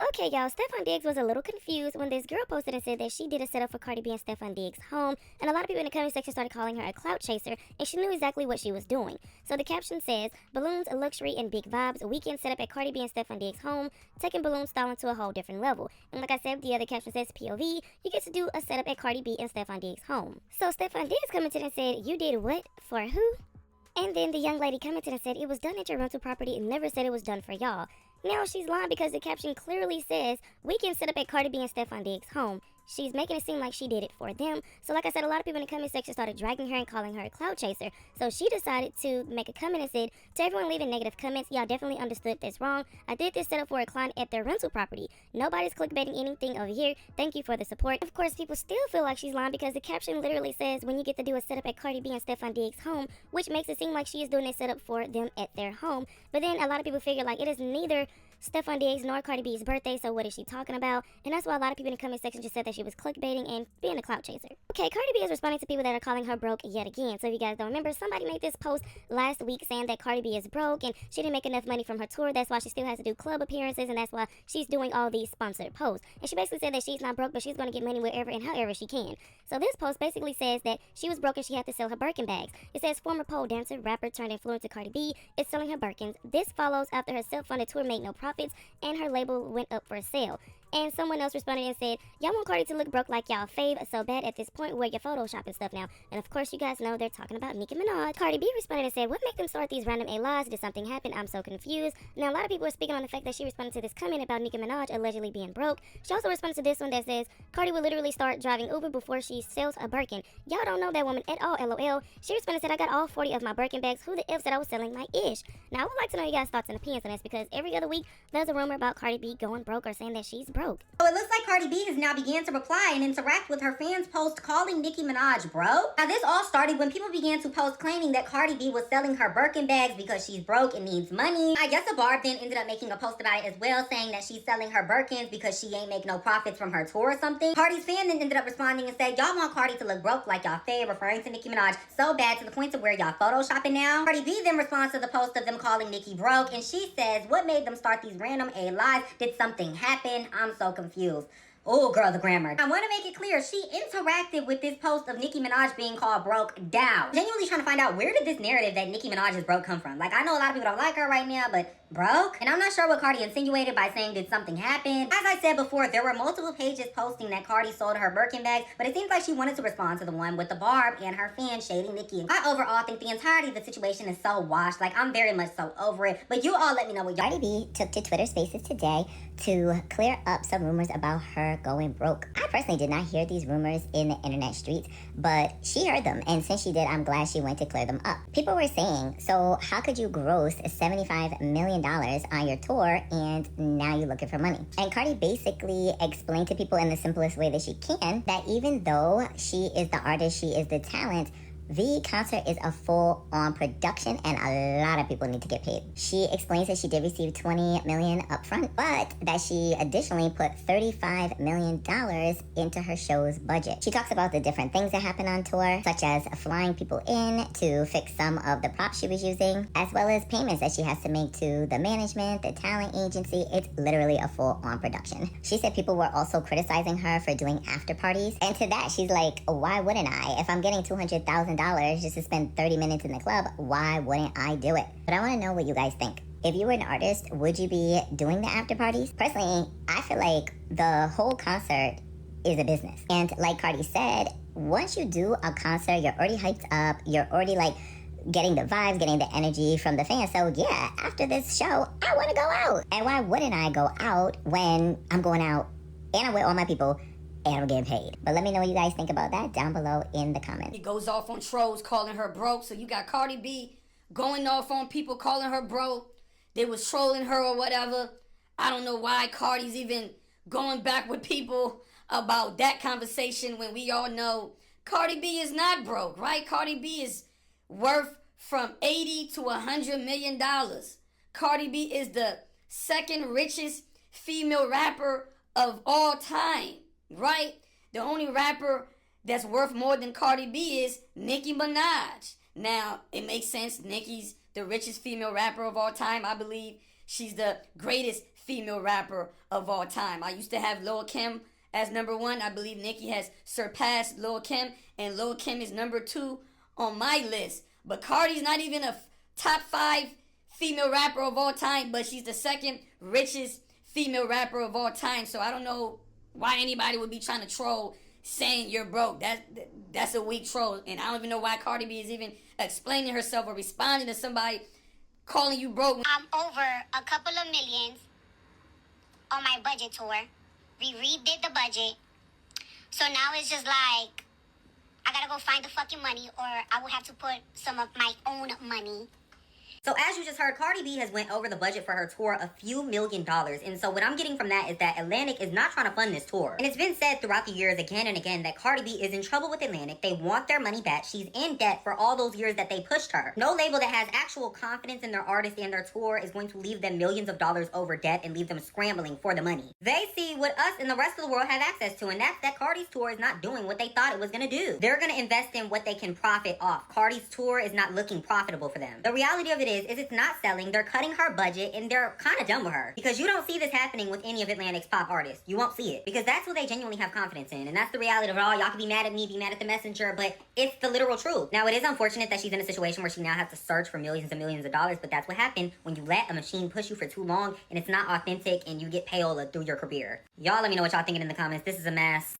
Okay, y'all, Stefon Diggs was a little confused when this girl posted and said that she did a setup for Cardi B and Stefon Diggs' home, and a lot of people in the comment section started calling her a clout chaser, and she knew exactly what she was doing. So the caption says, balloons, luxury, and big vibes, a weekend setup at Cardi B and Stefon Diggs' home, taking balloon styling to a whole different level. And like I said, the other caption says POV, you get to do a setup at Cardi B and Stefon Diggs' home. So Stefon Diggs commented and said, you did what? For who? And then the young lady commented and said, it was done at your rental property and never said it was done for y'all. Now she's lying because the caption clearly says, weekend set up at Cardi B and Stefon Diggs' home. She's making it seem like she did it for them. So like I said, a lot of people in the comment section started dragging her and calling her a clout chaser. So she decided to make a comment and said, to everyone leaving negative comments, y'all definitely understood this wrong. I did this setup for a client at their rental property. Nobody's clickbaiting anything over here. Thank you for the support. Of course, people still feel like she's lying because the caption literally says, when you get to do a setup at Cardi B and Stefon Diggs' home, which makes it seem like she is doing a setup for them at their home. But then a lot of people figure like it is neither Stefon Diggs nor Cardi B's birthday, so what is she talking about? And that's why a lot of people in the comment section just said that she was clickbaiting and being a clout chaser. Okay, Cardi B is responding to people that are calling her broke yet again. So if you guys don't remember, somebody made this post last week saying that Cardi B is broke and she didn't make enough money from her tour. That's why she still has to do club appearances, and that's why she's doing all these sponsored posts. And she basically said that she's not broke, but she's going to get money wherever and however she can. So this post basically says that she was broke and she had to sell her Birkin bags. It says former pole dancer, rapper turned influencer Cardi B is selling her Birkins. This follows after her self-funded tour made no profits and her label went up for sale. And someone else responded and said, y'all want Cardi to look broke like y'all fave so bad at this point, where your Photoshop and stuff now. And of course you guys know they're talking about Nicki Minaj. Cardi B responded and said, what make them start these random A-lies? Did something happen? I'm so confused. Now a lot of people are speaking on the fact that she responded to this comment about Nicki Minaj allegedly being broke. She also responded to this one that says, Cardi will literally start driving Uber before she sells a Birkin. Y'all don't know that woman at all, LOL. She responded and said, I got all 40 of my Birkin bags. Who the F said I was selling my ish? Now I would like to know you guys' thoughts and opinions on this, because every other week there's a rumor about Cardi B going broke or saying that she's broke. So it looks like Cardi B has now began to reply and interact with her fans' post calling Nicki Minaj broke. Now this all started when people began to post claiming that Cardi B was selling her Birkin bags because she's broke and needs money. I guess a barb then ended up making a post about it as well, saying that she's selling her Birkins because she ain't make no profits from her tour or something. Cardi's fan then ended up responding and said, y'all want Cardi to look broke like y'all fave, referring to Nicki Minaj so bad to the point to where y'all photoshopping now. Cardi B then responds to the post of them calling Nicki broke, and she says, what made them start these random A-lies? Did something happen? I'm so confused. Oh, girl, the grammar. I want to make it clear, she interacted with this post of Nicki Minaj being called broke down. Genuinely trying to find out, where did this narrative that Nicki Minaj is broke come from? Like, I know a lot of people don't like her right now, but broke? And I'm not sure what Cardi insinuated by saying did something happen. As I said before, there were multiple pages posting that Cardi sold her Birkin bags, but it seems like she wanted to respond to the one with the barb and her fans shading Nicki. I overall think the entirety of the situation is so washed. Like, I'm very much so over it. But you all let me know what y'all... Cardi B took to Twitter Spaces today to clear up some rumors about her going broke. I personally did not hear these rumors in the internet streets, but she heard them, and since she did, I'm glad she went to clear them up. People were saying, so how could you gross $75 million on your tour and now you're looking for money? And Cardi basically explained to people in the simplest way that she can that even though she is the artist, she is the talent, the concert is a full-on production and a lot of people need to get paid. She explains that she did receive $20 million upfront, but that she additionally put $35 million into her show's budget. She talks about the different things that happen on tour, such as flying people in to fix some of the props she was using, as well as payments that she has to make to the management, the talent agency. It's literally a full-on production. She said people were also criticizing her for doing after parties, and to that she's like, why wouldn't I? If I'm getting $200,000 just to spend 30 minutes in the club, why wouldn't I do it? But I want to know what you guys think. If you were an artist, would you be doing the after parties? Personally, I feel like the whole concert is a business. And like Cardi said, once you do a concert, you're already hyped up, you're already like getting the vibes, getting the energy from the fans. So yeah, after this show, I want to go out. And why wouldn't I go out when I'm going out and I'm with all my people and I'm getting paid? But let me know what you guys think about that down below in the comments. He goes off on trolls calling her broke. So you got Cardi B going off on people calling her broke. They was trolling her or whatever. I don't know why Cardi's even going back with people about that conversation when we all know Cardi B is not broke, right? Cardi B is worth from 80 to $100 million. Cardi B is the second richest female rapper of all time. Right? The only rapper that's worth more than Cardi B is Nicki Minaj. Now, it makes sense. Nicki's the richest female rapper of all time. I believe she's the greatest female rapper of all time. I used to have Lil' Kim as number one. I believe Nicki has surpassed Lil' Kim, and Lil' Kim is number two on my list. But Cardi's not even a top 5 female rapper of all time, but she's the second richest female rapper of all time. So I don't know why anybody would be trying to troll saying you're broke. That's a weak troll, and I don't even know why Cardi B is even explaining herself or responding to somebody calling you broke. I'm over a couple of millions on my budget tour. We redid the budget. So now it's just like, I gotta go find the fucking money, or I will have to put some of my own money. So as you just heard, Cardi B has went over the budget for her tour a few $1 million. And so what I'm getting from that is that Atlantic is not trying to fund this tour. And it's been said throughout the years again and again that Cardi B is in trouble with Atlantic. They want their money back. She's in debt for all those years that they pushed her. No label that has actual confidence in their artist and their tour is going to leave them millions of dollars over debt and leave them scrambling for the money. They see what us and the rest of the world have access to, and that's that Cardi's tour is not doing what they thought it was going to do. They're going to invest in what they can profit off. Cardi's tour is not looking profitable for them. The reality of it is it's not selling. They're cutting her budget, and they're kind of done with her, because you don't see this happening with any of Atlantic's pop artists. You won't see it, because that's what they genuinely have confidence in, and that's the reality of it all. Y'all can be mad at me, be mad at the messenger, but it's the literal truth. Now, it is unfortunate that she's in a situation where she now has to search for millions and millions of dollars, but that's what happened when you let a machine push you for too long, and it's not authentic, and you get payola through your career. Y'all let me know what y'all thinking in the comments. This is a mess.